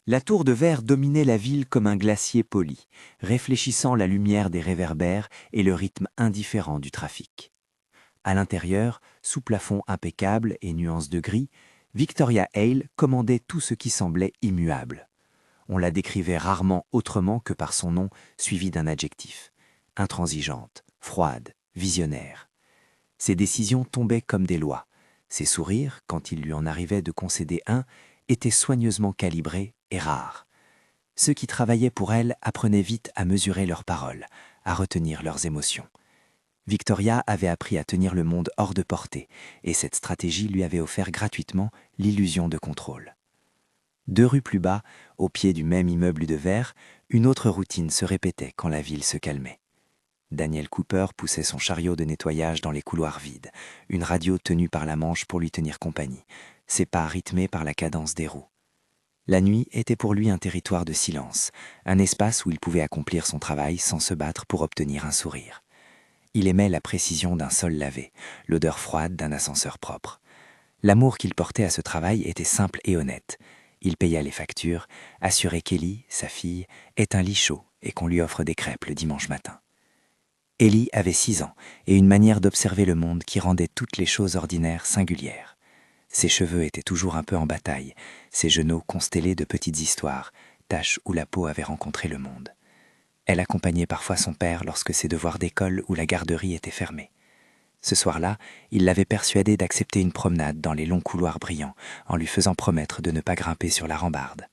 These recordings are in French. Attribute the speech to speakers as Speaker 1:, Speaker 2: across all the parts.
Speaker 1: La tour de verre dominait la ville comme un glacier poli, réfléchissant la lumière des réverbères et le rythme indifférent du trafic. À l'intérieur, sous plafond impeccable et nuances de gris, Victoria Hale commandait tout ce qui semblait immuable. On la décrivait rarement autrement que par son nom suivi d'un adjectif. Intransigeante, froide, visionnaire. Ses décisions tombaient comme des lois. Ses sourires, quand il lui en arrivait de concéder un, étaient soigneusement calibrés et rares. Ceux qui travaillaient pour elle apprenaient vite à mesurer leurs paroles, à retenir leurs émotions. Victoria avait appris à tenir le monde hors de portée, et cette stratégie lui avait offert gratuitement l'illusion de contrôle. 2 rues plus bas, au pied du même immeuble de verre, une autre routine se répétait quand la ville se calmait. Daniel Cooper poussait son chariot de nettoyage dans les couloirs vides, une radio tenue par la manche pour lui tenir compagnie, ses pas rythmés par la cadence des roues. La nuit était pour lui un territoire de silence, un espace où il pouvait accomplir son travail sans se battre pour obtenir un sourire. Il aimait la précision d'un sol lavé, l'odeur froide d'un ascenseur propre. L'amour qu'il portait à ce travail était simple et honnête. Il paya les factures, assurait qu'Ellie, sa fille, ait un lit chaud et qu'on lui offre des crêpes le dimanche matin. Ellie avait 6 ans et une manière d'observer le monde qui rendait toutes les choses ordinaires singulières. Ses cheveux étaient toujours un peu en bataille, ses genoux constellés de petites histoires, taches où la peau avait rencontré le monde. Elle accompagnait parfois son père lorsque ses devoirs d'école ou la garderie étaient fermés. Ce soir-là, il l'avait persuadée d'accepter une promenade dans les longs couloirs brillants, en lui faisant promettre de ne pas grimper sur la rambarde.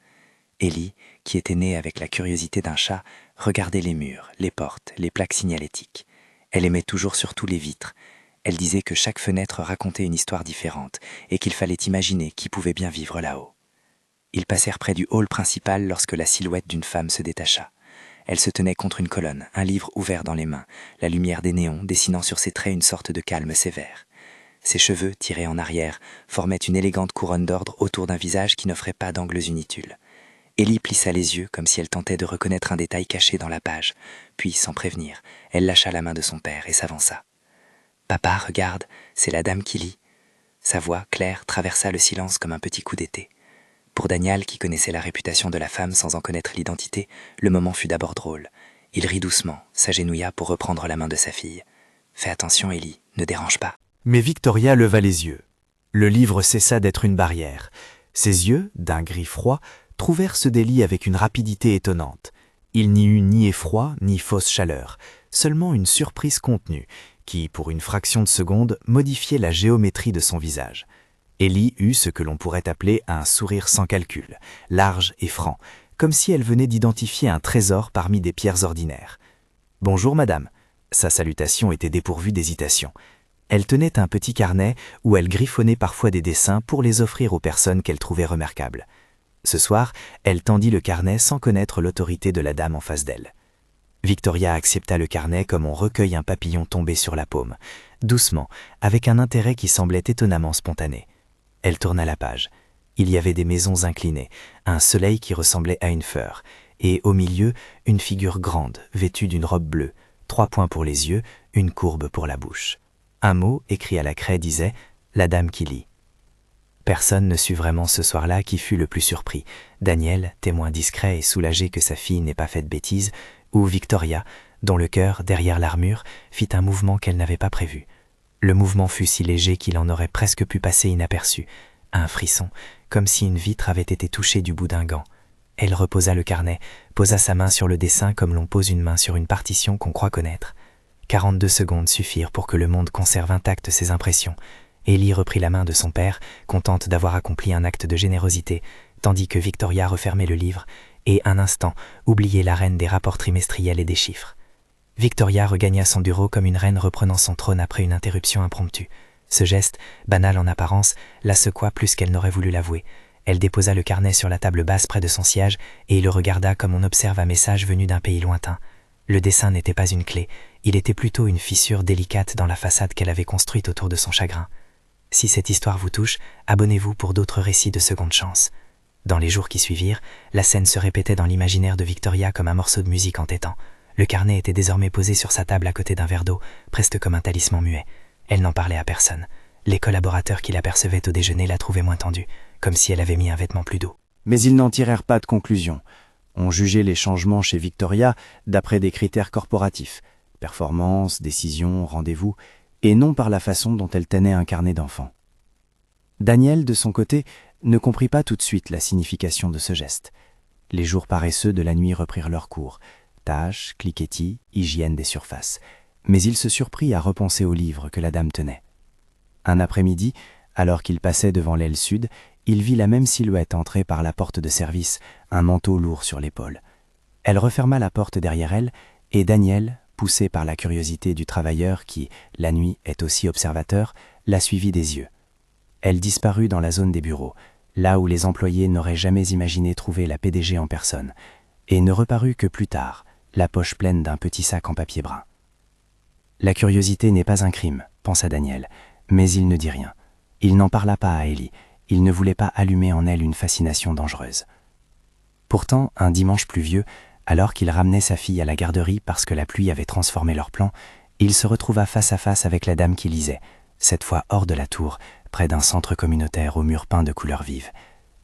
Speaker 1: Ellie, qui était née avec la curiosité d'un chat, regardait les murs, les portes, les plaques signalétiques. Elle aimait toujours surtout les vitres. Elle disait que chaque fenêtre racontait une histoire différente et qu'il fallait imaginer qui pouvait bien vivre là-haut. Ils passèrent près du hall principal lorsque la silhouette d'une femme se détacha. Elle se tenait contre une colonne, un livre ouvert dans les mains, la lumière des néons dessinant sur ses traits une sorte de calme sévère. Ses cheveux, tirés en arrière, formaient une élégante couronne d'ordre autour d'un visage qui n'offrait pas d'angles inutiles. Ellie plissa les yeux comme si elle tentait de reconnaître un détail caché dans la page, puis, sans prévenir, elle lâcha la main de son père et s'avança. « Papa, regarde, c'est la dame qui lit. » Sa voix, claire, traversa le silence comme un petit coup d'été. Pour Daniel, qui connaissait la réputation de la femme sans en connaître l'identité, le moment fut d'abord drôle. Il rit doucement, s'agenouilla pour reprendre la main de sa fille. « Fais attention, Ellie, ne dérange pas. »
Speaker 2: Mais Victoria leva les yeux. Le livre cessa d'être une barrière. Ses yeux, d'un gris froid, trouvèrent ce délit avec une rapidité étonnante. Il n'y eut ni effroi, ni fausse chaleur, seulement une surprise contenue, qui, pour une fraction de seconde, modifiait la géométrie de son visage. Ellie eut ce que l'on pourrait appeler un sourire sans calcul, large et franc, comme si elle venait d'identifier un trésor parmi des pierres ordinaires. « Bonjour, madame ». Sa salutation était dépourvue d'hésitation. Elle tenait un petit carnet où elle griffonnait parfois des dessins pour les offrir aux personnes qu'elle trouvait remarquables. Ce soir, elle tendit le carnet sans connaître l'autorité de la dame en face d'elle. Victoria accepta le carnet comme on recueille un papillon tombé sur la paume, doucement, avec un intérêt qui semblait étonnamment spontané. Elle tourna la page. Il y avait des maisons inclinées, un soleil qui ressemblait à une fleur, et au milieu, une figure grande, vêtue d'une robe bleue, 3 points pour les yeux, une courbe pour la bouche. Un mot, écrit à la craie, disait « La dame qui lit ». Personne ne sut vraiment ce soir-là qui fut le plus surpris, Daniel, témoin discret et soulagé que sa fille n'ait pas fait de bêtises, ou Victoria, dont le cœur, derrière l'armure, fit un mouvement qu'elle n'avait pas prévu. Le mouvement fut si léger qu'il en aurait presque pu passer inaperçu, un frisson, comme si une vitre avait été touchée du bout d'un gant. Elle reposa le carnet, posa sa main sur le dessin comme l'on pose une main sur une partition qu'on croit connaître. 42 secondes suffirent pour que le monde conserve intactes ses impressions. Ellie reprit la main de son père, contente d'avoir accompli un acte de générosité, tandis que Victoria refermait le livre et, un instant, oubliait la reine des rapports trimestriels et des chiffres. Victoria regagna son bureau comme une reine reprenant son trône après une interruption impromptue. Ce geste, banal en apparence, la secoua plus qu'elle n'aurait voulu l'avouer. Elle déposa le carnet sur la table basse près de son siège et le regarda comme on observe un message venu d'un pays lointain. Le dessin n'était pas une clé, il était plutôt une fissure délicate dans la façade qu'elle avait construite autour de son chagrin. Si cette histoire vous touche, abonnez-vous pour d'autres récits de seconde chance. Dans les jours qui suivirent, la scène se répétait dans l'imaginaire de Victoria comme un morceau de musique entêtant. Le carnet était désormais posé sur sa table à côté d'un verre d'eau, presque comme un talisman muet. Elle n'en parlait à personne. Les collaborateurs qui l'apercevaient au déjeuner la trouvaient moins tendue, comme si elle avait mis un vêtement plus doux. Mais ils n'en tirèrent pas de conclusion. On jugeait les changements chez Victoria d'après des critères corporatifs, performance, décision, rendez-vous, et non par la façon dont elle tenait un carnet d'enfant. Daniel, de son côté, ne comprit pas tout de suite la signification de ce geste. Les jours paresseux de la nuit reprirent leur cours, tâches, cliquetis, hygiène des surfaces, mais il se surprit à repenser au livre que la dame tenait. Un après-midi, alors qu'il passait devant l'aile sud, il vit la même silhouette entrer par la porte de service, un manteau lourd sur l'épaule. Elle referma la porte derrière elle, et Daniel, poussé par la curiosité du travailleur qui, la nuit, est aussi observateur, la suivit des yeux. Elle disparut dans la zone des bureaux, là où les employés n'auraient jamais imaginé trouver la PDG en personne, et ne reparut que plus tard, la poche pleine d'un petit sac en papier brun. La curiosité n'est pas un crime, pensa Daniel, mais il ne dit rien. Il n'en parla pas à Ellie, il ne voulait pas allumer en elle une fascination dangereuse. Pourtant, un dimanche pluvieux, alors qu'il ramenait sa fille à la garderie parce que la pluie avait transformé leurs plans, il se retrouva face à face avec la dame qui lisait, cette fois hors de la tour, près d'un centre communautaire aux murs peints de couleurs vives.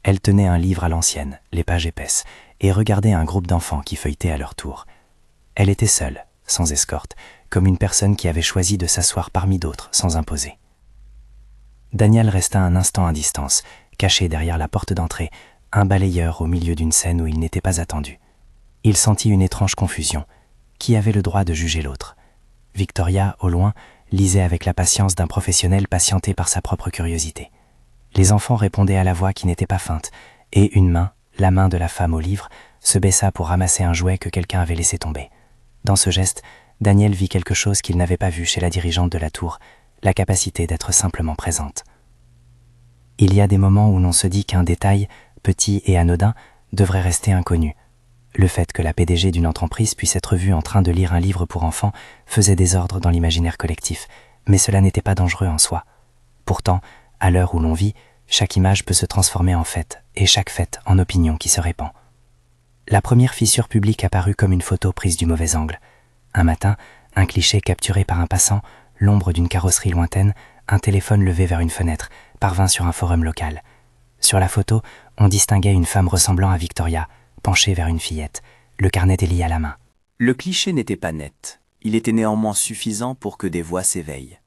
Speaker 2: Elle tenait un livre à l'ancienne, les pages épaisses, et regardait un groupe d'enfants qui feuilletaient à leur tour. Elle était seule, sans escorte, comme une personne qui avait choisi de s'asseoir parmi d'autres sans imposer. Daniel resta un instant à distance, caché derrière la porte d'entrée, un balayeur au milieu d'une scène où il n'était pas attendu. Il sentit une étrange confusion. Qui avait le droit de juger l'autre? Victoria, au loin, lisait avec la patience d'un professionnel patienté par sa propre curiosité. Les enfants répondaient à la voix qui n'était pas feinte, et une main, la main de la femme au livre, se baissa pour ramasser un jouet que quelqu'un avait laissé tomber. Dans ce geste, Daniel vit quelque chose qu'il n'avait pas vu chez la dirigeante de la tour, la capacité d'être simplement présente. Il y a des moments où l'on se dit qu'un détail, petit et anodin, devrait rester inconnu. Le fait que la PDG d'une entreprise puisse être vue en train de lire un livre pour enfants faisait désordre dans l'imaginaire collectif, mais cela n'était pas dangereux en soi. Pourtant, à l'heure où l'on vit, chaque image peut se transformer en fait, et chaque fait en opinion qui se répand. La première fissure publique apparut comme une photo prise du mauvais angle. Un matin, un cliché capturé par un passant, l'ombre d'une carrosserie lointaine, un téléphone levé vers une fenêtre, parvint sur un forum local. Sur la photo, on distinguait une femme ressemblant à Victoria, penchée vers une fillette, le carnet d'Ellie à la main.
Speaker 1: Le cliché n'était pas net. Il était néanmoins suffisant pour que des voix s'éveillent.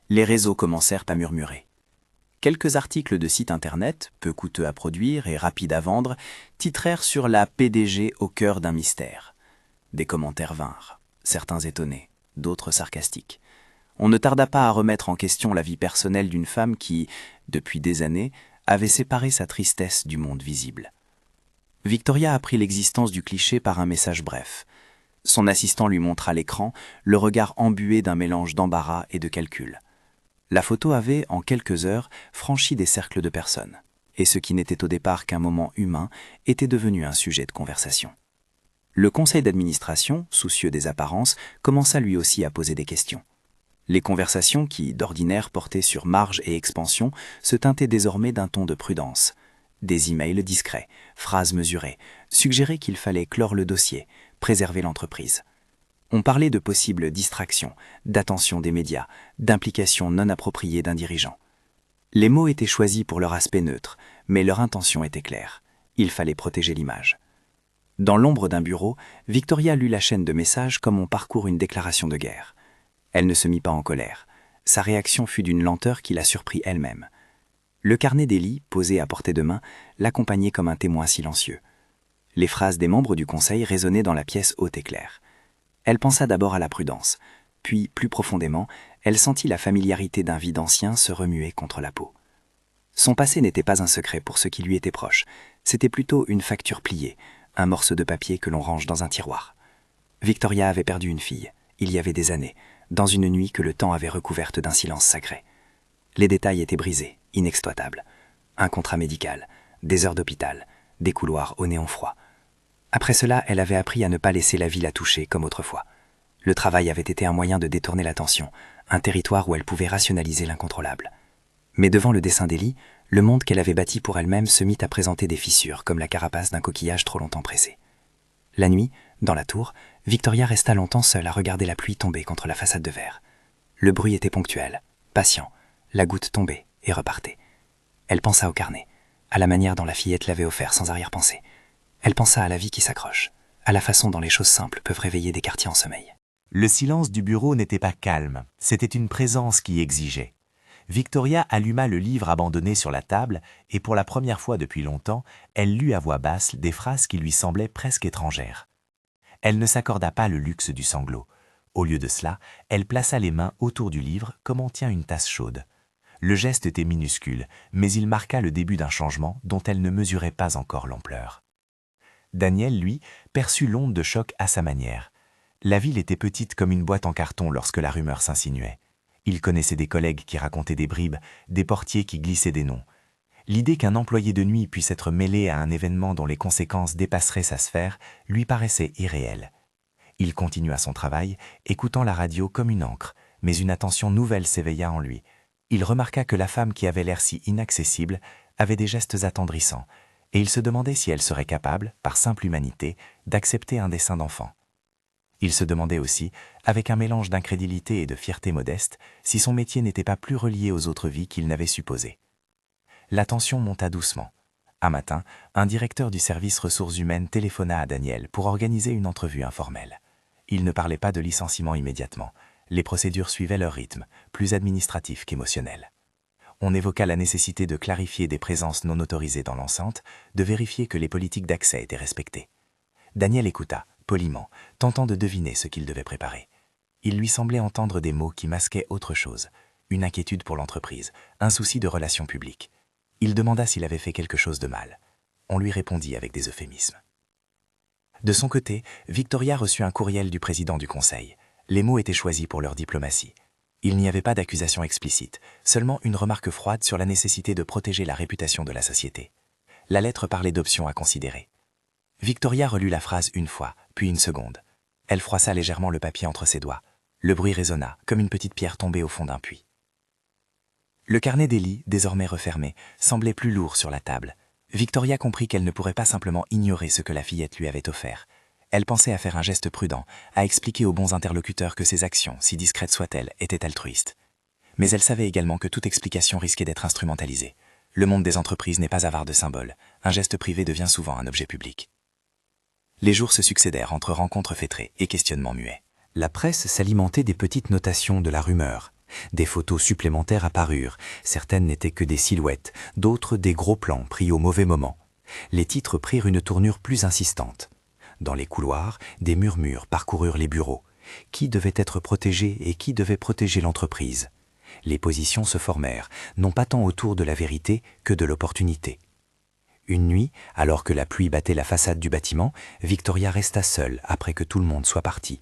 Speaker 1: Les réseaux commencèrent à murmurer. Quelques articles de sites internet, peu coûteux à produire et rapides à vendre, titrèrent sur la PDG au cœur d'un mystère. Des commentaires vinrent, certains étonnés, d'autres sarcastiques. On ne tarda pas à remettre en question la vie personnelle d'une femme qui, depuis des années, avait séparé sa tristesse du monde visible. Victoria apprit l'existence du cliché par un message bref. Son assistant lui montra l'écran, le regard embué d'un mélange d'embarras et de calcul. La photo avait, en quelques heures, franchi des cercles de personnes, et ce qui n'était au départ qu'un moment humain était devenu un sujet de conversation. Le conseil d'administration, soucieux des apparences, commença lui aussi à poser des questions. Les conversations qui, d'ordinaire, portaient sur marge et expansion, se teintaient désormais d'un ton de prudence. Des emails discrets, phrases mesurées, suggéraient qu'il fallait clore le dossier, préserver l'entreprise. On parlait de possibles distractions, d'attention des médias, d'implications non appropriées d'un dirigeant. Les mots étaient choisis pour leur aspect neutre, mais leur intention était claire. Il fallait protéger l'image. Dans l'ombre d'un bureau, Victoria lut la chaîne de messages comme on parcourt une déclaration de guerre. Elle ne se mit pas en colère. Sa réaction fut d'une lenteur qui la surprit elle-même. Le carnet d'Ellie, posé à portée de main, l'accompagnait comme un témoin silencieux. Les phrases des membres du conseil résonnaient dans la pièce haute et claire. Elle pensa d'abord à la prudence, puis, plus profondément, elle sentit la familiarité d'un vide ancien se remuer contre la peau. Son passé n'était pas un secret pour ceux qui lui étaient proches, c'était plutôt une facture pliée, un morceau de papier que l'on range dans un tiroir. Victoria avait perdu une fille, il y avait des années, dans une nuit que le temps avait recouverte d'un silence sacré. Les détails étaient brisés, inexploitables. Un contrat médical, des heures d'hôpital, des couloirs au néon froid. Après cela, elle avait appris à ne pas laisser la vie la toucher comme autrefois. Le travail avait été un moyen de détourner l'attention, un territoire où elle pouvait rationaliser l'incontrôlable. Mais devant le dessin d'Ellie, le monde qu'elle avait bâti pour elle-même se mit à présenter des fissures comme la carapace d'un coquillage trop longtemps pressé. La nuit, dans la tour, Victoria resta longtemps seule à regarder la pluie tomber contre la façade de verre. Le bruit était ponctuel, patient, la goutte tombait et repartait. Elle pensa au carnet.
Speaker 3: à la manière dont la fillette l'avait offert sans arrière-pensée. Elle pensa à la vie qui s'accroche, à la façon dont les choses simples peuvent réveiller des quartiers en sommeil.
Speaker 2: Le silence du bureau n'était pas calme, c'était une présence qui exigeait. Victoria alluma le livre abandonné sur la table et pour la première fois depuis longtemps, elle lut à voix basse des phrases qui lui semblaient presque étrangères. Elle ne s'accorda pas le luxe du sanglot. Au lieu de cela, elle plaça les mains autour du livre comme on tient une tasse chaude. Le geste était minuscule, mais il marqua le début d'un changement dont elle ne mesurait pas encore l'ampleur. Daniel, lui, perçut l'onde de choc à sa manière. La ville était petite comme une boîte en carton lorsque la rumeur s'insinuait. Il connaissait des collègues qui racontaient des bribes, des portiers qui glissaient des noms. L'idée qu'un employé de nuit puisse être mêlé à un événement dont les conséquences dépasseraient sa sphère lui paraissait irréelle. Il continua son travail, écoutant la radio comme une encre, mais une attention nouvelle s'éveilla en lui. Il remarqua que la femme qui avait l'air si inaccessible avait des gestes attendrissants, et il se demandait si elle serait capable, par simple humanité, d'accepter un dessein d'enfant. Il se demandait aussi, avec un mélange d'incrédulité et de fierté modeste, si son métier n'était pas plus relié aux autres vies qu'il n'avait supposé. La tension monta doucement. Un matin, un directeur du service ressources humaines téléphona à Daniel pour organiser une entrevue informelle. Il ne parlait pas de licenciement immédiatement. Les procédures suivaient leur rythme, plus administratif qu'émotionnel. On évoqua la nécessité de clarifier des présences non autorisées dans l'enceinte, de vérifier que les politiques d'accès étaient respectées. Daniel écouta, poliment, tentant de deviner ce qu'il devait préparer. Il lui semblait entendre des mots qui masquaient autre chose, une inquiétude pour l'entreprise, un souci de relations publiques. Il demanda s'il avait fait quelque chose de mal. On lui répondit avec des euphémismes. De son côté, Victoria reçut un courriel du président du conseil. Les mots étaient choisis pour leur diplomatie. Il n'y avait pas d'accusation explicite, seulement une remarque froide sur la nécessité de protéger la réputation de la société. La lettre parlait d'options à considérer. Victoria relut la phrase une fois, puis une seconde. Elle froissa légèrement le papier entre ses doigts. Le bruit résonna, comme une petite pierre tombée au fond d'un puits. Le carnet d'Élie, désormais refermé, semblait plus lourd sur la table. Victoria comprit qu'elle ne pourrait pas simplement ignorer ce que la fillette lui avait offert. Elle pensait à faire un geste prudent, à expliquer aux bons interlocuteurs que ses actions, si discrètes soient-elles, étaient altruistes. Mais elle savait également que toute explication risquait d'être instrumentalisée. Le monde des entreprises n'est pas avare de symboles. Un geste privé devient souvent un objet public. Les jours se succédèrent entre rencontres feutrées et questionnements muets.
Speaker 1: La presse s'alimentait des petites notations de la rumeur. Des photos supplémentaires apparurent. Certaines n'étaient que des silhouettes, d'autres des gros plans pris au mauvais moment. Les titres prirent une tournure plus insistante. Dans les couloirs, des murmures parcoururent les bureaux. Qui devait être protégé et qui devait protéger l'entreprise? Les positions se formèrent, non pas tant autour de la vérité que de l'opportunité. Une nuit, alors que la pluie battait la façade du bâtiment, Victoria resta seule après que tout le monde soit parti.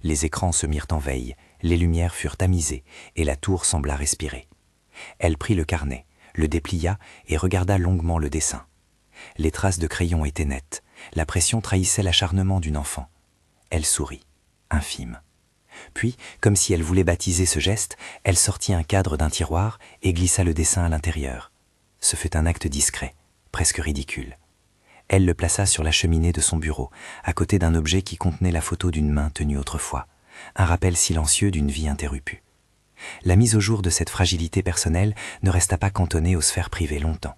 Speaker 1: Les écrans se mirent en veille, les lumières furent tamisées et la tour sembla respirer. Elle prit le carnet, le déplia et regarda longuement le dessin. Les traces de crayon étaient nettes, la pression trahissait l'acharnement d'une enfant. Elle sourit, infime. Puis, comme si elle voulait baptiser ce geste, elle sortit un cadre d'un tiroir et glissa le dessin à l'intérieur. Ce fut un acte discret, presque ridicule. Elle le plaça sur la cheminée de son bureau, à côté d'un objet qui contenait la photo d'une main tenue autrefois, un rappel silencieux d'une vie interrompue. La mise au jour de cette fragilité personnelle ne resta pas cantonnée aux sphères privées longtemps.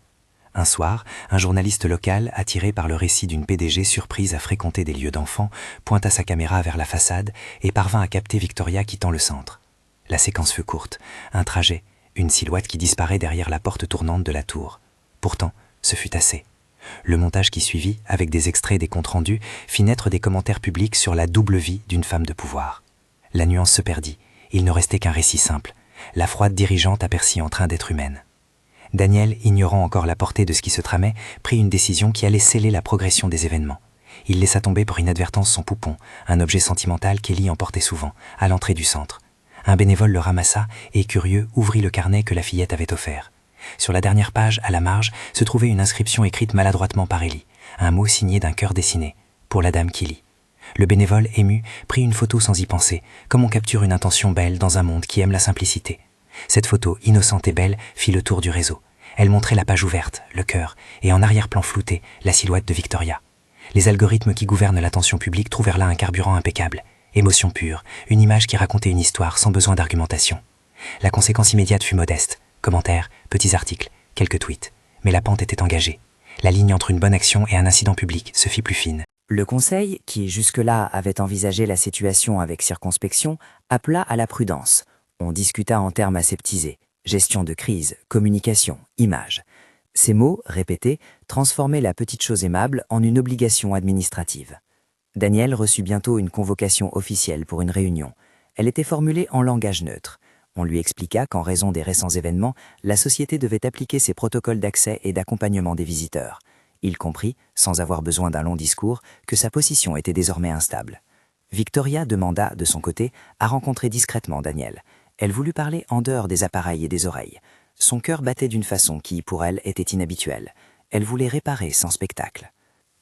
Speaker 1: Un soir, un journaliste local, attiré par le récit d'une PDG surprise à fréquenter des lieux d'enfants, pointa sa caméra vers la façade et parvint à capter Victoria quittant le centre. La séquence fut courte, un trajet, une silhouette qui disparaît derrière la porte tournante de la tour. Pourtant, ce fut assez. Le montage qui suivit, avec des extraits des comptes rendus, fit naître des commentaires publics sur la double vie d'une femme de pouvoir. La nuance se perdit, il ne restait qu'un récit simple. La froide dirigeante aperçut en train d'être humaine. Daniel, ignorant encore la portée de ce qui se tramait, prit une décision qui allait sceller la progression des événements. Il laissa tomber pour inadvertance son poupon, un objet sentimental qu'Élie emportait souvent, à l'entrée du centre. Un bénévole le ramassa et, curieux, ouvrit le carnet que la fillette avait offert. Sur la dernière page, à la marge, se trouvait une inscription écrite maladroitement par Élie, un mot signé d'un cœur dessiné, pour la dame qui lit. Le bénévole, ému, prit une photo sans y penser, comme on capture une intention belle dans un monde qui aime la simplicité. Cette photo, innocente et belle, fit le tour du réseau. Elle montrait la page ouverte, le cœur, et en arrière-plan flouté, la silhouette de Victoria. Les algorithmes qui gouvernent l'attention publique trouvèrent là un carburant impeccable. Émotion pure, une image qui racontait une histoire sans besoin d'argumentation. La conséquence immédiate fut modeste. Commentaires, petits articles, quelques tweets.
Speaker 3: mais la pente était engagée. La ligne entre une bonne action et un incident public se fit plus fine.
Speaker 4: Le Conseil, qui jusque-là avait envisagé la situation avec circonspection, appela à la prudence. On discuta en termes aseptisés. Gestion de crise, communication, image. Ces mots, répétés, transformaient la petite chose aimable en une obligation administrative. Daniel reçut bientôt une convocation officielle pour une réunion. Elle était formulée en langage neutre. On lui expliqua qu'en raison des récents événements, la société devait appliquer ses protocoles d'accès et d'accompagnement des visiteurs. Il comprit, sans avoir besoin d'un long discours, que sa position était désormais instable. Victoria demanda, de son côté, à rencontrer discrètement Daniel. Elle voulut parler en dehors des appareils et des oreilles. Son cœur battait d'une façon qui, pour elle, était inhabituelle. Elle voulait réparer sans spectacle.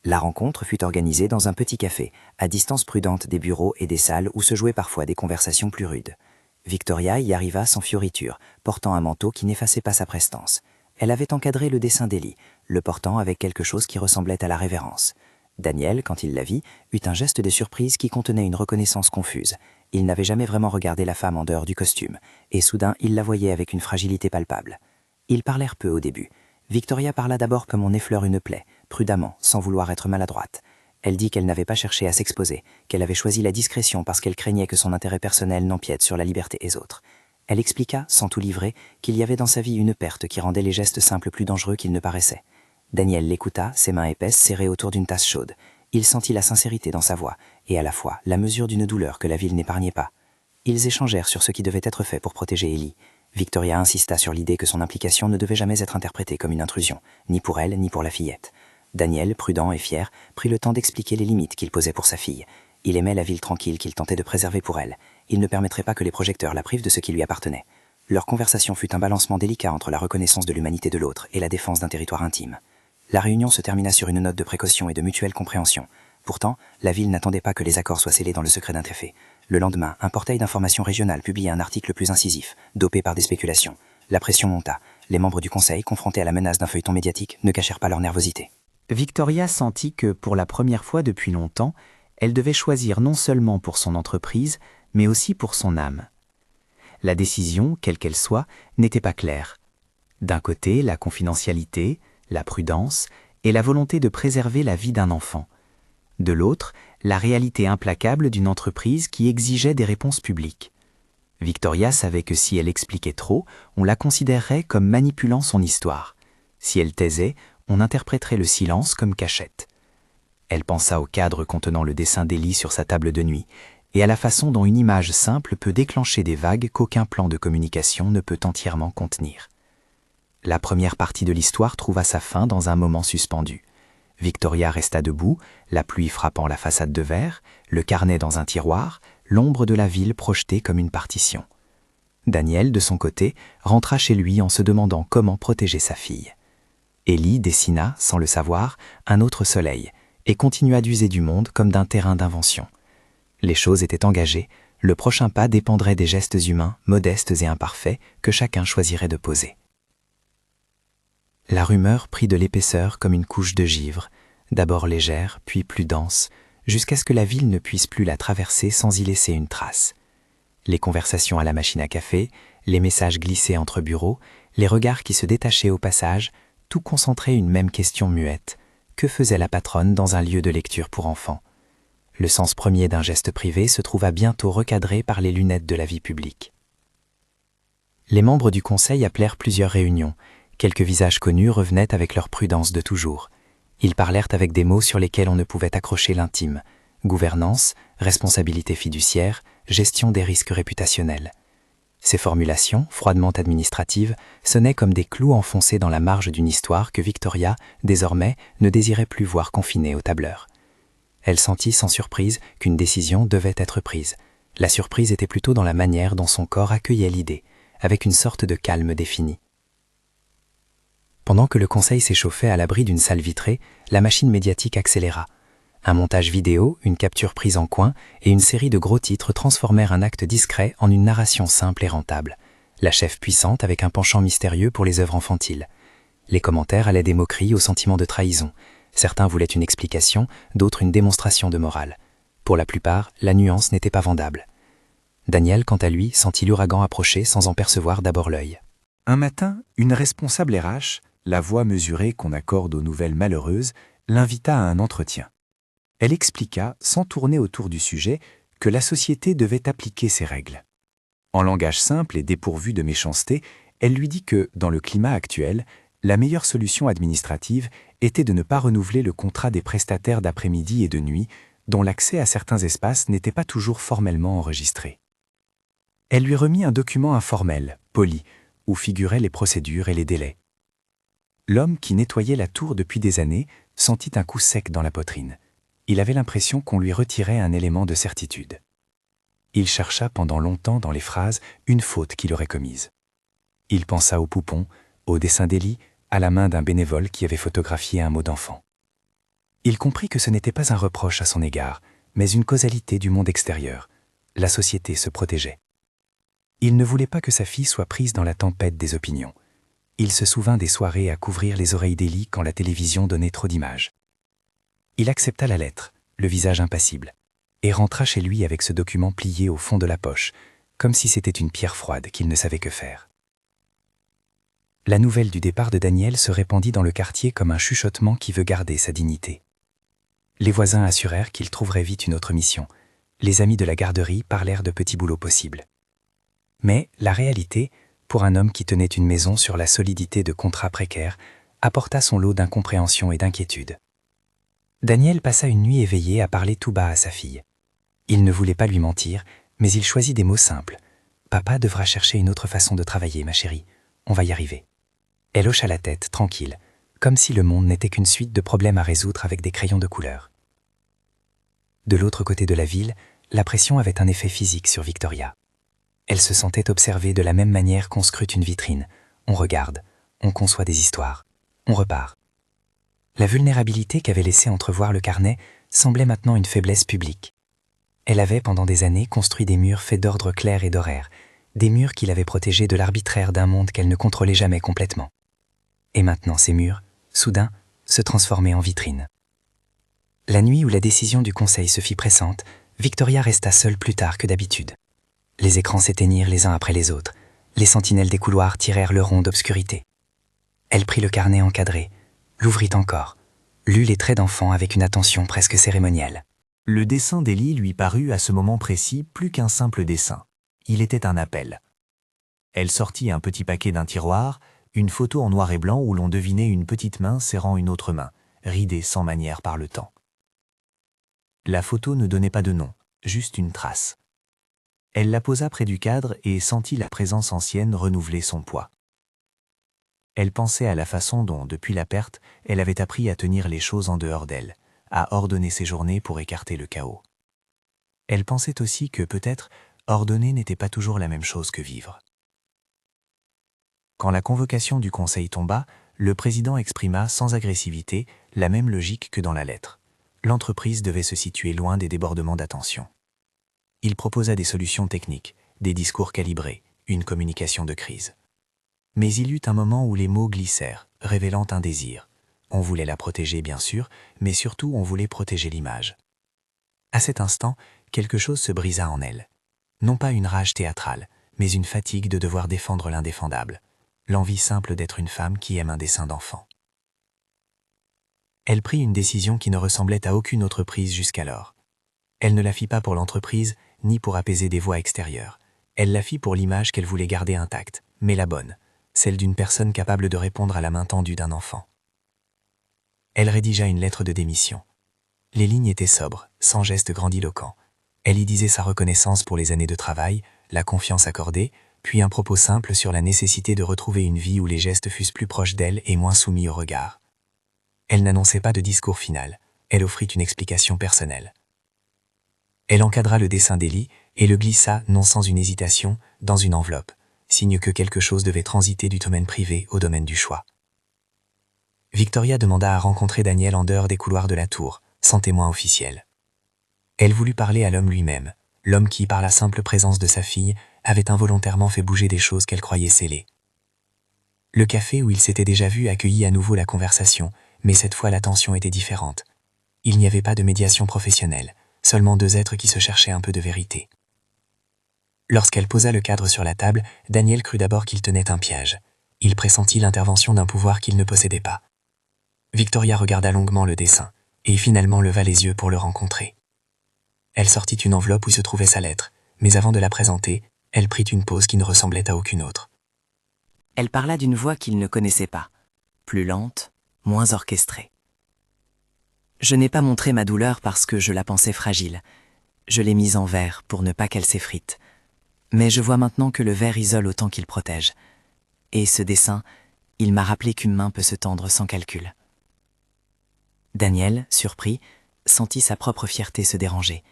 Speaker 4: La rencontre fut organisée dans un petit café, à distance prudente des bureaux et des salles où se jouaient parfois des conversations plus rudes. Victoria y arriva sans fioriture, portant un manteau qui n'effaçait pas sa prestance. Elle avait encadré le dessin d'Élie, le portant avec quelque chose qui ressemblait à la révérence. Daniel, quand il la vit, eut un geste de surprise qui contenait une reconnaissance confuse. Il n'avait jamais vraiment regardé la femme en dehors du costume, et soudain il la voyait avec une fragilité palpable. Ils parlèrent peu au début. Victoria parla d'abord comme on effleure une plaie, prudemment, sans vouloir être maladroite. Elle dit qu'elle n'avait pas cherché à s'exposer, qu'elle avait choisi la discrétion parce qu'elle craignait que son intérêt personnel n'empiète sur la liberté des autres. Elle expliqua, sans tout livrer, qu'il y avait dans sa vie une perte qui rendait les gestes simples plus dangereux qu'ils ne paraissaient. Daniel l'écouta, ses mains épaisses serrées autour d'une tasse chaude. Il sentit la sincérité dans sa voix, et à la fois la mesure d'une douleur que la ville n'épargnait pas. Ils échangèrent sur ce qui devait être fait pour protéger Ellie. Victoria insista sur l'idée que son implication ne devait jamais être interprétée comme une intrusion, ni pour elle, ni pour la fillette. Daniel, prudent et fier, prit le temps d'expliquer les limites qu'il posait pour sa fille. Il aimait la ville tranquille qu'il tentait de préserver pour elle. Il ne permettrait pas que les projecteurs la privent de ce qui lui appartenait. Leur conversation fut un balancement délicat entre la reconnaissance de l'humanité de l'autre et la défense d'un territoire intime. La réunion se termina sur une note de précaution et de mutuelle compréhension. Pourtant, la ville n'attendait pas que les accords soient scellés dans le secret d'un café. Le lendemain, un portail d'information régionale publia un article plus incisif, dopé par des spéculations. La pression monta. Les membres du conseil, confrontés à la menace d'un feuilleton médiatique, ne cachèrent pas leur nervosité.
Speaker 2: Victoria sentit que, pour la première fois depuis longtemps, elle devait choisir non seulement pour son entreprise, mais aussi pour son âme. La décision, quelle qu'elle soit, n'était pas claire. D'un côté, la confidentialité, la prudence et la volonté de préserver la vie d'un enfant. De l'autre, la réalité implacable d'une entreprise qui exigeait des réponses publiques. Victoria savait que si elle expliquait trop, on la considérerait comme manipulant son histoire. Si elle taisait, on interpréterait le silence comme cachette. Elle pensa au cadre contenant le dessin d'Ellie sur sa table de nuit, et à la façon dont une image simple peut déclencher des vagues qu'aucun plan de communication ne peut entièrement contenir. La première partie de l'histoire trouva sa fin dans un moment suspendu. Victoria resta debout, la pluie frappant la façade de verre, le carnet dans un tiroir, l'ombre de la ville projetée comme une partition. Daniel, de son côté, rentra chez lui en se demandant comment protéger sa fille. Ellie dessina, sans le savoir, un autre soleil, et continua d'user du monde comme d'un terrain d'invention. Les choses étaient engagées, le prochain pas dépendrait des gestes humains, modestes et imparfaits, que chacun choisirait de poser. La rumeur prit de l'épaisseur comme une couche de givre, d'abord légère, puis plus dense, jusqu'à ce que la ville ne puisse plus la traverser sans y laisser une trace. Les conversations à la machine à café, les messages glissés entre bureaux, les regards qui se détachaient au passage, tout concentrait une même question muette. Que faisait la patronne dans un lieu de lecture pour enfants ? Le sens premier d'un geste privé se trouva bientôt recadré par les lunettes de la vie publique. Les membres du conseil appelèrent plusieurs réunions. Quelques visages connus revenaient avec leur prudence de toujours. Ils parlèrent avec des mots sur lesquels on ne pouvait accrocher l'intime. Gouvernance, responsabilité fiduciaire, gestion des risques réputationnels. Ces formulations, froidement administratives, sonnaient comme des clous enfoncés dans la marge d'une histoire que Victoria, désormais, ne désirait plus voir confinée au tableur. Elle sentit sans surprise qu'une décision devait être prise. La surprise était plutôt dans la manière dont son corps accueillait l'idée, avec une sorte de calme défini. Pendant que le conseil s'échauffait à l'abri d'une salle vitrée, la machine médiatique accéléra. Un montage vidéo, une capture prise en coin et une série de gros titres transformèrent un acte discret en une narration simple et rentable. La chef puissante avec un penchant mystérieux pour les œuvres infantiles. Les commentaires allaient des moqueries au sentiment de trahison. Certains voulaient une explication, d'autres une démonstration de morale. Pour la plupart, la nuance n'était pas vendable. Daniel, quant à lui, sentit l'ouragan approcher sans en percevoir d'abord l'œil.
Speaker 5: Un matin, une responsable RH,
Speaker 1: la voix mesurée qu'on accorde aux nouvelles malheureuses, l'invita à un entretien. Elle expliqua, sans tourner autour du sujet, que la société devait appliquer ses règles. En langage simple et dépourvu de méchanceté, elle lui dit que, dans le climat actuel, la meilleure solution administrative était de ne pas renouveler le contrat des prestataires d'après-midi et de nuit, dont l'accès à certains espaces n'était pas toujours formellement enregistré. Elle lui remit un document informel, poli, où figuraient les procédures et les délais. L'homme qui nettoyait la tour depuis des années sentit un coup sec dans la poitrine. Il avait l'impression qu'on lui retirait un élément de certitude. Il chercha pendant longtemps dans les phrases une faute qu'il aurait commise. Il pensa au poupon, au dessin d'Élie, à la main d'un bénévole qui avait photographié un mot d'enfant. Il comprit que ce n'était pas un reproche à son égard, mais une causalité du monde extérieur. La société se protégeait. Il ne voulait pas que sa fille soit prise dans la tempête des opinions. Il se souvint des soirées à couvrir les oreilles d'Élie quand la télévision donnait trop d'images. Il accepta la lettre, le visage impassible, et rentra chez lui avec ce document plié au fond de la poche, comme si c'était une pierre froide qu'il ne savait que faire. La nouvelle du départ de Daniel se répandit dans le quartier comme un chuchotement qui veut garder sa dignité. Les voisins assurèrent qu'ils trouveraient vite une autre mission. Les amis de la garderie parlèrent de petits boulots possibles. Mais la réalité, pour un homme qui tenait une maison sur la solidité de contrats précaires, apporta son lot d'incompréhension et d'inquiétude. Daniel passa une nuit éveillée à parler tout bas à sa fille. Il ne voulait pas lui mentir, mais il choisit des mots simples. « Papa devra chercher une autre façon de travailler, ma chérie. On va y arriver. » Elle hocha la tête, tranquille, comme si le monde n'était qu'une suite de problèmes à résoudre avec des crayons de couleur. De l'autre côté de la ville, la pression avait un effet physique sur Victoria. Elle se sentait observée de la même manière qu'on scrute une vitrine. On regarde, on conçoit des histoires, on repart. La vulnérabilité qu'avait laissé entrevoir le carnet semblait maintenant une faiblesse publique. Elle avait, pendant des années, construit des murs faits d'ordre clair et d'horaire, des murs qui l'avaient protégée de l'arbitraire d'un monde qu'elle ne contrôlait jamais complètement. Et maintenant ces murs, soudain, se transformaient en vitrines. La nuit où la décision du conseil se fit pressante, Victoria resta seule plus tard que d'habitude. Les écrans s'éteignirent les uns après les autres. Les sentinelles des couloirs tirèrent le rond d'obscurité. Elle prit le carnet encadré, l'ouvrit encore, lut les traits d'enfant avec une attention presque cérémonielle.
Speaker 2: Le dessin d'Élie lui parut à ce moment précis plus qu'un simple dessin. Il était un appel. Elle sortit un petit paquet d'un tiroir, une photo en noir et blanc où l'on devinait une petite main serrant une autre main, ridée sans manière par le temps. La photo ne donnait pas de nom, juste une trace. Elle la posa près du cadre et sentit la présence ancienne renouveler son poids. Elle pensait à la façon dont, depuis la perte, elle avait appris à tenir les choses en dehors d'elle, à ordonner ses journées pour écarter le chaos. Elle pensait aussi que, peut-être, ordonner n'était pas toujours la même chose que vivre. Quand la convocation du conseil tomba, le président exprima sans agressivité la même logique que dans la lettre. L'entreprise devait se situer loin des débordements d'attention. Il proposa des solutions techniques, des discours calibrés, une communication de crise. Mais il y eut un moment où les mots glissèrent, révélant un désir. On voulait la protéger, bien sûr, mais surtout on voulait protéger l'image. À cet instant, quelque chose se brisa en elle. Non pas une rage théâtrale, mais une fatigue de devoir défendre l'indéfendable, l'envie simple d'être une femme qui aime un dessin d'enfant. Elle prit une décision qui ne ressemblait à aucune autre prise jusqu'alors. Elle ne la fit pas pour l'entreprise, ni pour apaiser des voix extérieures. Elle la fit pour l'image qu'elle voulait garder intacte, mais la bonne, celle d'une personne capable de répondre à la main tendue d'un enfant. Elle rédigea une lettre de démission. Les lignes étaient sobres, sans geste grandiloquent. Elle y disait sa reconnaissance pour les années de travail, la confiance accordée, puis un propos simple sur la nécessité de retrouver une vie où les gestes fussent plus proches d'elle et moins soumis au regard. Elle n'annonçait pas de discours final, elle offrit une explication personnelle. Elle encadra le dessin d'Élie et le glissa, non sans une hésitation, dans une enveloppe, signe que quelque chose devait transiter du domaine privé au domaine du choix. Victoria demanda à rencontrer Daniel en dehors des couloirs de la tour, sans témoin officiel. Elle voulut parler à l'homme lui-même, l'homme qui, par la simple présence de sa fille, avait involontairement fait bouger des choses qu'elle croyait scellées. Le café où ils s'étaient déjà vus accueillit à nouveau la conversation, mais cette fois la tension était différente. Il n'y avait pas de médiation professionnelle, seulement deux êtres qui se cherchaient un peu de vérité. Lorsqu'elle posa le cadre sur la table, Daniel crut d'abord qu'il tenait un piège.
Speaker 3: Il pressentit l'intervention d'un pouvoir qu'il ne possédait pas. Victoria regarda longuement le dessin, et finalement leva les yeux pour le rencontrer. Elle sortit une enveloppe où se trouvait sa lettre, mais avant de la présenter, elle prit une pause qui ne ressemblait à aucune autre.
Speaker 4: Elle parla d'une voix qu'il ne connaissait pas, plus lente, moins orchestrée. Je n'ai pas montré ma douleur parce que je la pensais fragile. Je l'ai mise en verre pour ne pas qu'elle s'effrite. Mais je vois maintenant que le verre isole autant qu'il protège. Et ce dessin, il m'a rappelé qu'une main peut se tendre sans calcul. Daniel, surpris, sentit sa propre fierté se déranger.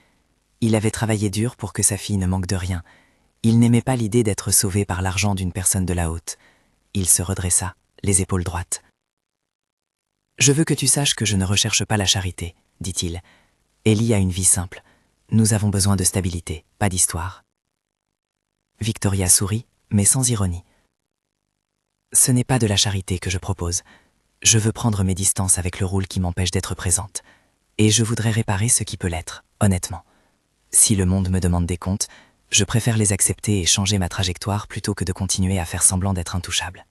Speaker 4: Il avait travaillé dur pour que sa fille ne manque de rien. Il n'aimait pas l'idée d'être sauvé par l'argent d'une personne de la haute. Il se redressa, les épaules droites. « Je veux que tu saches que je ne recherche pas la charité, » dit-il. « Ellie a une vie simple. Nous avons besoin de stabilité, pas d'histoire. » Victoria sourit, mais sans ironie. « Ce n'est pas de la charité que je propose. Je veux prendre mes distances avec le rôle qui m'empêche d'être présente. Et je voudrais réparer ce qui peut l'être, honnêtement. Si le monde me demande des comptes, je préfère les accepter et changer ma trajectoire plutôt que de continuer à faire semblant d'être intouchable. »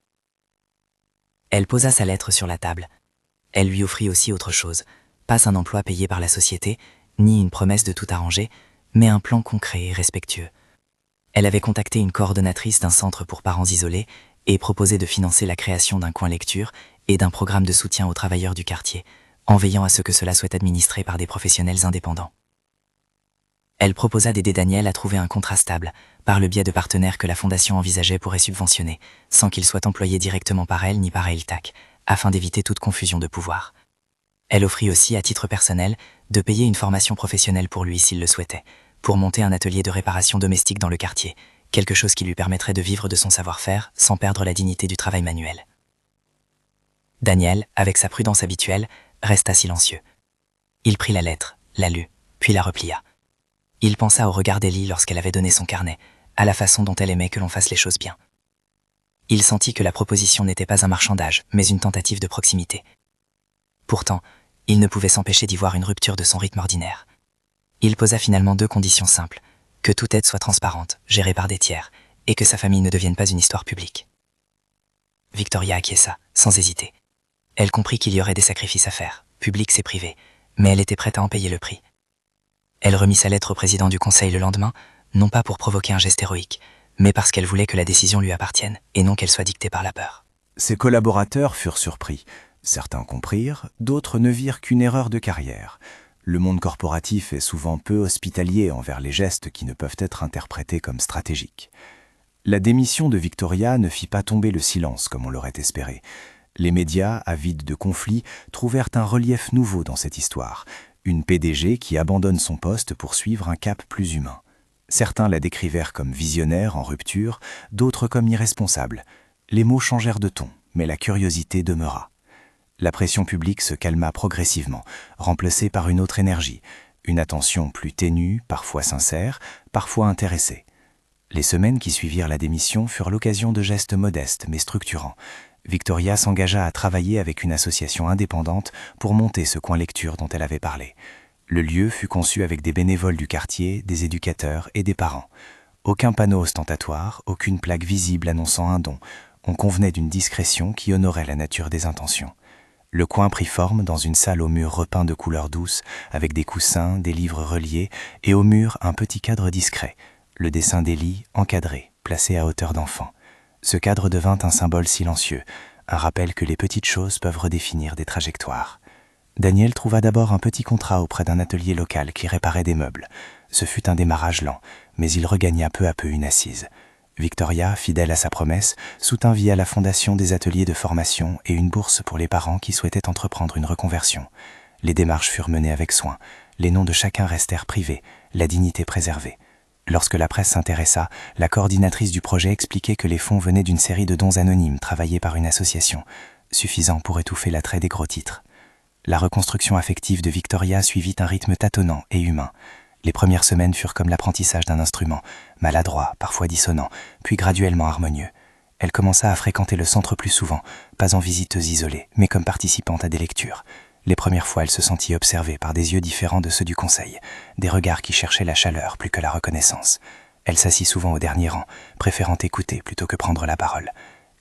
Speaker 4: Elle posa sa lettre sur la table. Elle lui offrit aussi autre chose, pas un emploi payé par la société, ni une promesse de tout arranger, mais un plan concret et respectueux. Elle avait contacté une coordonnatrice d'un centre pour parents isolés et proposé de financer la création d'un coin lecture et d'un programme de soutien aux travailleurs du quartier, en veillant à ce que cela soit administré par des professionnels indépendants. Elle proposa d'aider Daniel à trouver un contrat stable, par le biais de partenaires que la fondation envisageait pourrait subventionner, sans qu'il soit employé directement par elle ni par ELTAC, afin d'éviter toute confusion de pouvoir. Elle offrit aussi, à titre personnel, de payer une formation professionnelle pour lui s'il le souhaitait, pour monter un atelier de réparation domestique dans le quartier, quelque chose qui lui permettrait de vivre de son savoir-faire sans perdre la dignité du travail manuel. Daniel, avec sa prudence habituelle, resta silencieux. Il prit la lettre, la lut, puis la replia. Il pensa au regard d'Ellie lorsqu'elle avait donné son carnet, à la façon dont elle aimait que l'on fasse les choses bien. Il sentit que la proposition n'était pas un marchandage, mais une tentative de proximité. Pourtant, il ne pouvait s'empêcher d'y voir une rupture de son rythme ordinaire. Il posa finalement 2 conditions simples, que toute aide soit transparente, gérée par des tiers, et que sa famille ne devienne pas une histoire publique. Victoria acquiesça, sans hésiter. Elle comprit qu'il y aurait des sacrifices à faire, publics et privés, mais elle était prête à en payer le prix. Elle remit sa lettre au président du conseil le lendemain, non pas pour provoquer un geste héroïque, mais parce qu'elle voulait que la décision lui appartienne, et non qu'elle soit dictée par la peur.
Speaker 1: Ses collaborateurs furent surpris. Certains comprirent, d'autres ne virent qu'une erreur de carrière. Le monde corporatif est souvent peu hospitalier envers les gestes qui ne peuvent être interprétés comme stratégiques. La démission de Victoria ne fit pas tomber le silence comme on l'aurait espéré. Les médias, avides de conflits, trouvèrent un relief nouveau dans cette histoire. Une PDG qui abandonne son poste pour suivre un cap plus humain. Certains la décrivèrent comme visionnaire en rupture, d'autres comme irresponsable. Les mots changèrent de ton, mais la curiosité demeura. La pression publique se calma progressivement, remplacée par une autre énergie, une attention plus ténue, parfois sincère, parfois intéressée. Les semaines qui suivirent la démission furent l'occasion de gestes modestes mais structurants. Victoria s'engagea à travailler avec une association indépendante pour monter ce coin lecture dont elle avait parlé. Le lieu fut conçu avec des bénévoles du quartier, des éducateurs et des parents. Aucun panneau ostentatoire, aucune plaque visible annonçant un don. On convenait d'une discrétion qui honorait la nature des intentions. Le coin prit forme dans une salle aux murs repeints de couleurs douces, avec des coussins, des livres reliés, et au mur un petit cadre discret, le dessin d'Ellie encadré, placé à hauteur d'enfant. Ce cadre devint un symbole silencieux, un rappel que les petites choses peuvent redéfinir des trajectoires. Daniel trouva d'abord un petit contrat auprès d'un atelier local qui réparait des meubles. Ce fut un démarrage lent, mais il regagna peu à peu une assise. Victoria, fidèle à sa promesse, soutint via la fondation des ateliers de formation et une bourse pour les parents qui souhaitaient entreprendre une reconversion. Les démarches furent menées avec soin, les noms de chacun restèrent privés, la dignité préservée. Lorsque la presse s'intéressa, la coordinatrice du projet expliquait que les fonds venaient d'une série de dons anonymes travaillés par une association, suffisant pour étouffer l'attrait des gros titres. La reconstruction affective de Victoria suivit un rythme tâtonnant et humain. Les premières semaines furent comme l'apprentissage d'un instrument, maladroit, parfois dissonant, puis graduellement harmonieux. Elle commença à fréquenter le centre plus souvent, pas en visiteuse isolée, mais comme participante à des lectures. Les premières fois, elle se sentit observée par des yeux différents de ceux du conseil, des regards qui cherchaient la chaleur plus que la reconnaissance. Elle s'assit souvent au dernier rang, préférant écouter plutôt que prendre la parole.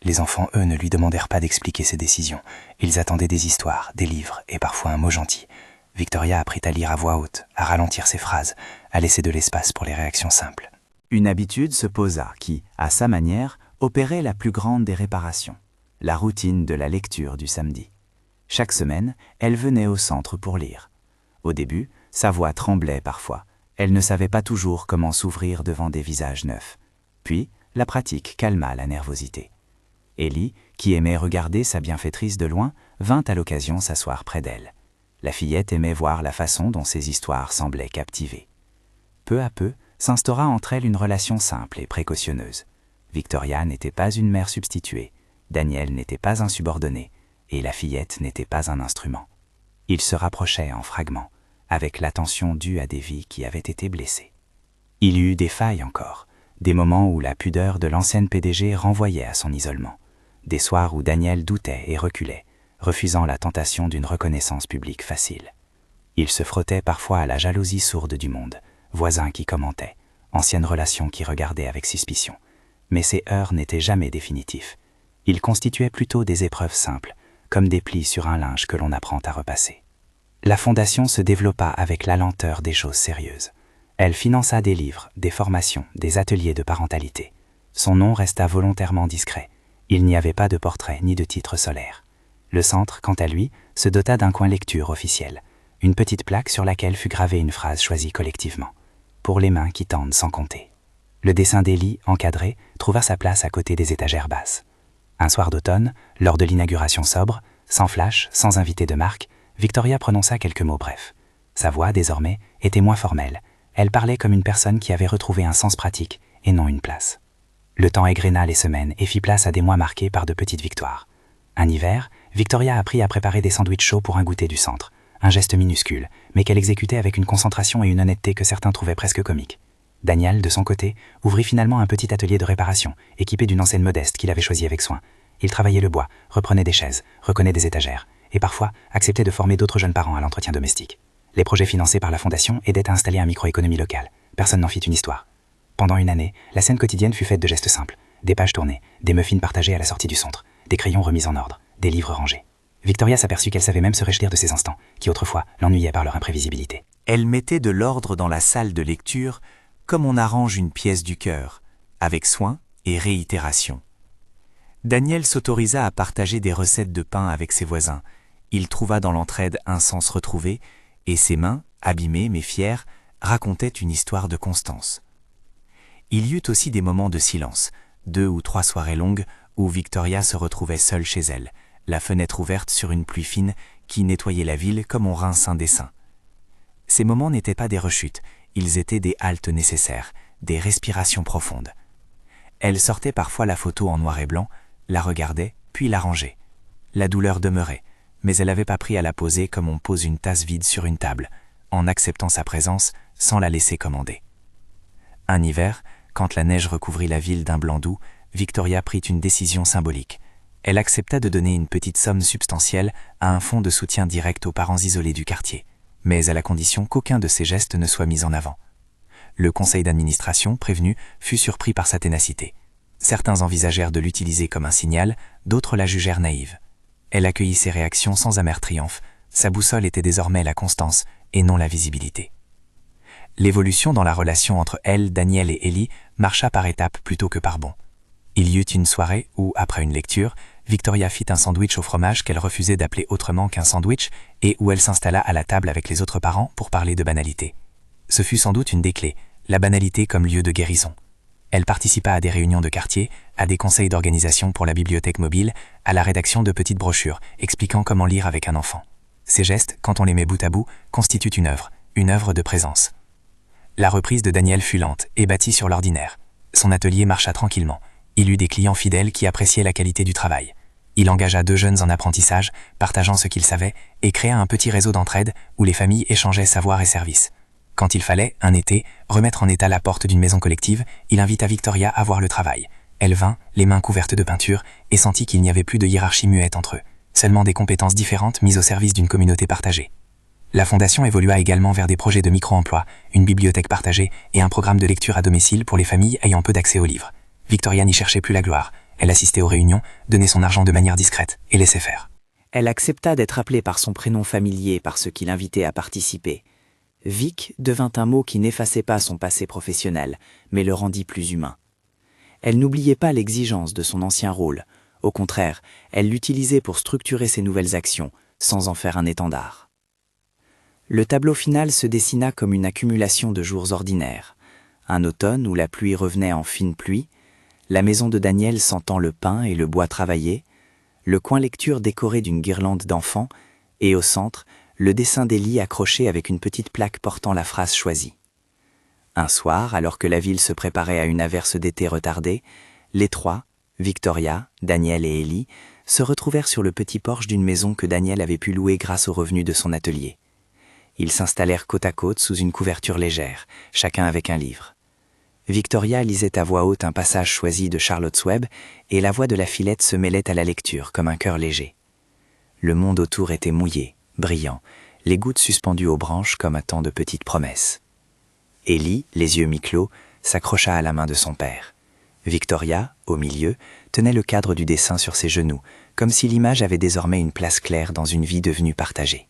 Speaker 5: Les enfants, eux, ne lui demandèrent pas d'expliquer ses décisions. Ils attendaient des histoires, des livres et parfois un mot gentil. Victoria apprit à lire à voix haute, à ralentir ses phrases, à laisser de l'espace pour les réactions simples.
Speaker 1: Une habitude se posa qui, à sa manière, opérait la plus grande des réparations, la routine de la lecture du samedi. Chaque semaine, elle venait au centre pour lire. Au début, sa voix tremblait parfois. Elle ne savait pas toujours comment s'ouvrir devant des visages neufs. Puis, la pratique calma la nervosité. Ellie, qui aimait regarder sa bienfaitrice de loin, vint à l'occasion s'asseoir près d'elle. La fillette aimait voir la façon dont ses histoires semblaient captiver. Peu à peu, s'instaura entre elles une relation simple et précautionneuse. Victoria n'était pas une mère substituée, Daniel n'était pas un subordonné, et la fillette n'était pas un instrument. Ils se rapprochaient en fragments, avec l'attention due à des vies qui avaient été blessées. Il y eut des failles encore, des moments où la pudeur de l'ancienne PDG renvoyait à son isolement, des soirs où Daniel doutait et reculait, refusant la tentation d'une reconnaissance publique facile. Il se frottait parfois à la jalousie sourde du monde, voisins qui commentaient, anciennes relations qui regardaient avec suspicion. Mais ces heurts n'étaient jamais définitifs. Ils constituaient plutôt des épreuves simples, comme des plis sur un linge que l'on apprend à repasser. La fondation se développa avec la lenteur des choses sérieuses. Elle finança des livres, des formations, des ateliers de parentalité. Son nom resta volontairement discret. Il n'y avait pas de portrait ni de titre solaire. Le centre, quant à lui, se dota d'un coin lecture officiel, une petite plaque sur laquelle fut gravée une phrase choisie collectivement. Pour les mains qui tendent sans compter. Le dessin d'Ellie, encadré, trouva sa place à côté des étagères basses. Un soir d'automne, lors de l'inauguration sobre, sans flash, sans invité de marque, Victoria prononça quelques mots brefs. Sa voix, désormais, était moins formelle. Elle parlait comme une personne qui avait retrouvé un sens pratique et non une place. Le temps égrena les semaines et fit place à des mois marqués par de petites victoires. Un hiver, Victoria apprit à préparer des sandwichs chauds pour un goûter du centre. Un geste minuscule, mais qu'elle exécutait avec une concentration et une honnêteté que certains trouvaient presque comiques. Daniel, de son côté, ouvrit finalement un petit atelier de réparation, équipé d'une enseigne modeste qu'il avait choisie avec soin. Il travaillait le bois, reprenait des chaises, recognait des étagères, et parfois acceptait de former d'autres jeunes parents à l'entretien domestique. Les projets financés par la Fondation aidaient à installer un microéconomie locale. Personne n'en fit une histoire. Pendant une année, la scène quotidienne fut faite de gestes simples. Des pages tournées, des muffins partagés à la sortie du centre, des crayons remis en ordre, des livres rangés. Victoria s'aperçut qu'elle savait même se réjouir de ces instants, qui autrefois l'ennuyaient par leur imprévisibilité. Elle mettait de l'ordre dans la salle de lecture, comme on arrange une pièce du cœur, avec soin et réitération. Daniel s'autorisa à partager des recettes de pain avec ses voisins. Il trouva dans l'entraide un sens retrouvé, et ses mains, abîmées mais fières, racontaient une histoire de constance. Il y eut aussi des moments de silence, 2 ou 3 soirées longues où Victoria se retrouvait seule chez elle, la fenêtre ouverte sur une pluie fine qui nettoyait la ville comme on rince un dessin. Ces moments n'étaient pas des rechutes, ils étaient des haltes nécessaires, des respirations profondes. Elle sortait parfois la photo en noir et blanc, la regardait, puis la rangeait. La douleur demeurait, mais elle n'avait pas pris à la poser comme on pose une tasse vide sur une table, en acceptant sa présence sans la laisser commander. Un hiver, quand la neige recouvrit la ville d'un blanc doux, Victoria prit une décision symbolique. Elle accepta de donner une petite somme substantielle à un fonds de soutien direct aux parents isolés du quartier, mais à la condition qu'aucun de ces gestes ne soit mis en avant. Le conseil d'administration, prévenu, fut surpris par sa ténacité. Certains envisagèrent de l'utiliser comme un signal, d'autres la jugèrent naïve. Elle accueillit ces réactions sans amer triomphe. Sa boussole était désormais la constance et non la visibilité. L'évolution dans la relation entre elle, Daniel et Ellie marcha par étapes plutôt que par bonds. Il y eut une soirée où, après une lecture, Victoria fit un sandwich au fromage qu'elle refusait d'appeler autrement qu'un sandwich et où elle s'installa à la table avec les autres parents pour parler de banalité. Ce fut sans doute une des clés, la banalité comme lieu de guérison. Elle participa à des réunions de quartier, à des conseils d'organisation pour la bibliothèque mobile, à la rédaction de petites brochures expliquant comment lire avec un enfant. Ces gestes, quand on les met bout à bout, constituent une œuvre de présence. La reprise de Daniel fut lente et bâtie sur l'ordinaire. Son atelier marcha tranquillement. Il eut des clients fidèles qui appréciaient la qualité du travail. Il engagea 2 jeunes en apprentissage, partageant ce qu'ils savaient, et créa un petit réseau d'entraide où les familles échangeaient savoir et services. Quand il fallait, un été, remettre en état la porte d'une maison collective, il invita Victoria à voir le travail. Elle vint, les mains couvertes de peinture, et sentit qu'il n'y avait plus de hiérarchie muette entre eux, seulement des compétences différentes mises au service d'une communauté partagée. La Fondation évolua également vers des projets de micro-emploi, une bibliothèque partagée et un programme de lecture à domicile pour les familles ayant peu d'accès aux livres. Victoria n'y cherchait plus la gloire,
Speaker 5: Elle assistait aux réunions, donnait son argent de manière discrète et laissait faire.
Speaker 4: Elle accepta d'être appelée par son prénom familier par ceux qui l'invitaient à participer. Vic devint un mot qui n'effaçait pas son passé professionnel, mais le rendit plus humain. Elle n'oubliait pas l'exigence de son ancien rôle. Au contraire, elle l'utilisait pour structurer ses nouvelles actions, sans en faire un étendard. Le tableau final se dessina comme une accumulation de jours ordinaires. Un automne où la pluie revenait en fine pluie, la maison de Daniel sentant le pain et le bois travaillés, le coin lecture décoré d'une guirlande d'enfants, et au centre, le dessin d'Ellie accroché avec une petite plaque portant la phrase choisie. Un soir, alors que la ville se préparait à une averse d'été retardée, les trois, Victoria, Daniel et Ellie, se retrouvèrent sur le petit porche d'une maison que Daniel avait pu louer grâce aux revenus de son atelier. Ils s'installèrent côte à côte sous une couverture légère, chacun avec un livre. Victoria lisait à voix haute un passage choisi de Charlotte's Web et la voix de la fillette se mêlait à la lecture comme un cœur léger. Le monde autour était mouillé, brillant, les gouttes suspendues aux branches comme à tant de petites promesses. Ellie, les yeux mi-clos, s'accrocha à la main de son père. Victoria, au milieu, tenait le cadre du dessin sur ses genoux, comme si l'image avait désormais une place claire dans une vie devenue partagée.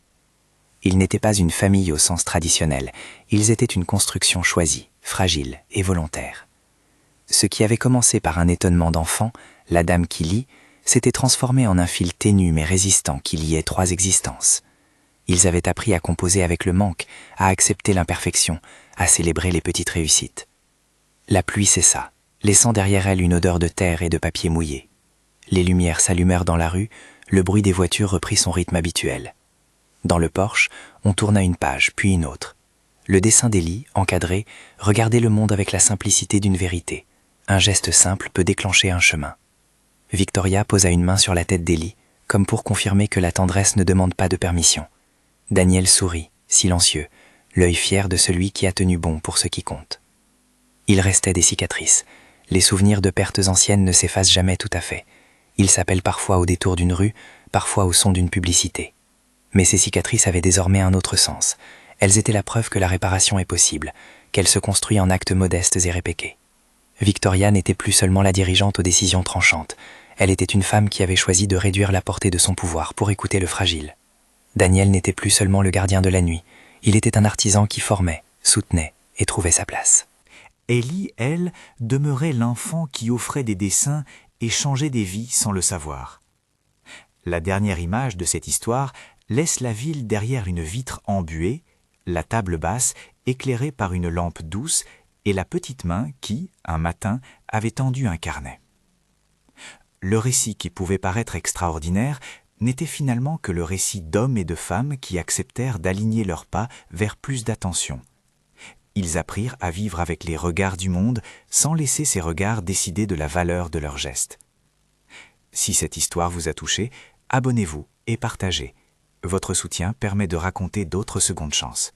Speaker 4: Ils n'étaient pas une famille au sens traditionnel, ils étaient une construction choisie, fragile et volontaire. Ce qui avait commencé par un étonnement d'enfant, la dame qui lit, s'était transformé en un fil ténu mais résistant qui liait trois existences. Ils avaient appris à composer avec le manque, à accepter l'imperfection, à célébrer les petites réussites. La pluie cessa, laissant derrière elle une odeur de terre et de papier mouillé. Les lumières s'allumèrent dans la rue, le bruit des voitures reprit son rythme habituel. Dans le porche, on tourna une page, puis une autre. Le dessin d'Ellie, encadré, regardait le monde avec la simplicité d'une vérité. Un geste simple peut déclencher un chemin. Victoria posa une main sur la tête d'Ellie, comme pour confirmer que la tendresse ne demande pas de permission. Daniel sourit, silencieux, l'œil fier de celui qui a tenu bon pour ce qui compte. Il restait des cicatrices. Les souvenirs de pertes anciennes ne s'effacent jamais tout à fait. Ils s'appellent parfois au détour d'une rue, parfois au son d'une publicité. Mais ces cicatrices avaient désormais un autre sens. Elles étaient la preuve que la réparation est possible, qu'elle se construit en actes modestes et répétés. Victoria n'était plus seulement la dirigeante aux décisions tranchantes. Elle était une femme qui avait choisi de réduire la portée de son pouvoir pour écouter le fragile. Daniel n'était plus seulement le gardien de la nuit. Il était un artisan qui formait, soutenait et trouvait sa place.
Speaker 6: Ellie, elle, demeurait l'enfant qui offrait des dessins et changeait des vies sans le savoir. La dernière image de cette histoire laisse la ville derrière une vitre embuée, la table basse éclairée par une lampe douce et la petite main qui, un matin, avait tendu un carnet. Le récit qui pouvait paraître extraordinaire n'était finalement que le récit d'hommes et de femmes qui acceptèrent d'aligner leurs pas vers plus d'attention. Ils apprirent à vivre avec les regards du monde sans laisser ces regards décider de la valeur de leurs gestes. Si cette histoire vous a touché, abonnez-vous et partagez. Votre soutien permet de raconter d'autres secondes chances.